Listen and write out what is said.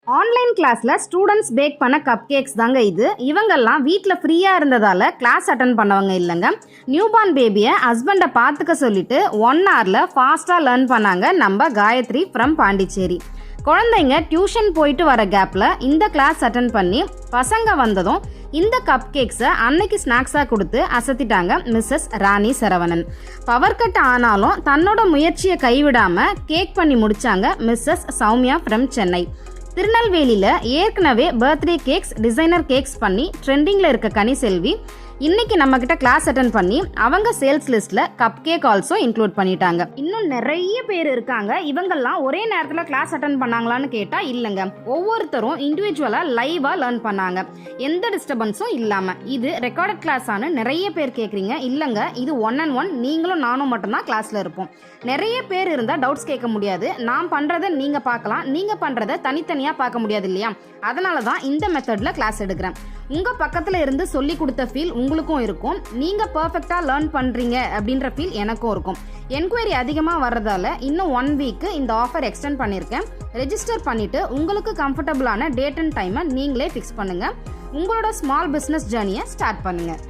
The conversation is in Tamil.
ஆன்லைன் கிளாஸில் ஸ்டூடெண்ட்ஸ் பேக் பண்ண கப் கேக்ஸ் தாங்க இது. இவங்கெல்லாம் வீட்டில் ஃப்ரீயாக இருந்ததால் கிளாஸ் அட்டன் பண்ணவங்க இல்லைங்க. நியூபார்ன் பேபியை ஹஸ்பண்டை பார்த்துக்க சொல்லிட்டு 1 ஹவரில் ஃபாஸ்ட்டாக லேர்ன் பண்ணாங்க நம்ம காயத்ரி ஃப்ரம் பாண்டிச்சேரி. குழந்தைங்க டியூஷன் போயிட்டு வர கேப்பில் இந்த கிளாஸ் அட்டன் பண்ணி பசங்க வந்ததும் இந்த கப் கேக்ஸை அன்னைக்கு ஸ்நாக்ஸாக கொடுத்து அசத்திட்டாங்க மிஸ்ஸஸ் ராணி சரவணன். பவர் கட் ஆனாலும் தன்னோட முயற்சியை கைவிடாமல் கேக் பண்ணி முடித்தாங்க மிஸ்ஸஸ் சௌமியா ஃப்ரம் சென்னை. திருநெல்வேலியில் ஏற்கனவே பர்த்டே கேக்ஸ் டிசைனர் கேக்ஸ் பண்ணி ட்ரெண்டிங்கில் இருக்க கனிசெல்வி இன்னைக்கு நம்மக்கிட்ட கிளாஸ் அட்டன் பண்ணி அவங்க சேல்ஸ் லிஸ்ட்டில் கப் கேக் ஆல்சோ இன்க்ளூட் பண்ணிட்டாங்க. இன்னும் நிறைய பேர் இருக்காங்க. இவங்கெல்லாம் ஒரே நேரத்தில் கிளாஸ் அட்டன் பண்ணாங்களான்னு கேட்டால் இல்லைங்க. ஒவ்வொருத்தரும் இண்டிவிஜுவலாக லைவாக லேர்ன் பண்ணாங்க, எந்த டிஸ்டர்பன்ஸும் இல்லாமல். இது ரெக்கார்டட் கிளாஸானு நிறைய பேர் கேட்குறீங்க. இல்லைங்க, இது 1-on-1 நீங்களும் நானும் மட்டும்தான் கிளாஸில் இருப்போம். நிறைய பேர் இருந்தால் டவுட்ஸ் கேட்க முடியாது. நான் பண்ணுறதை நீங்கள் பார்க்கலாம், நீங்கள் பண்ணுறதை தனித்தனியாக பார்க்க முடியாது இல்லையா? அதனால தான் இந்த மெத்தடில் கிளாஸ் எடுக்கிறேன். உங்கள் பக்கத்தில் இருந்து சொல்லி கொடுத்த ஃபீல் உங்களுக்கும் இருக்கும். நீங்கள் பர்ஃபெக்டாக லேர்ன் பண்ணுறீங்க அப்படின்ற ஃபீல் எனக்கும் இருக்கும். என்கொயரி அதிகமாக வர்றதால இன்னும் 1 வீக்கு இந்த ஆஃபர் எக்ஸ்டெண்ட் பண்ணியிருக்கேன். ரெஜிஸ்டர் பண்ணிவிட்டு உங்களுக்கு கம்ஃபர்டபுளான டேட் அண்ட் டைமை நீங்களே ஃபிக்ஸ் பண்ணுங்கள். உங்களோட ஸ்மால் பிஸ்னஸ் ஜேர்னியை ஸ்டார்ட் பண்ணுங்கள்.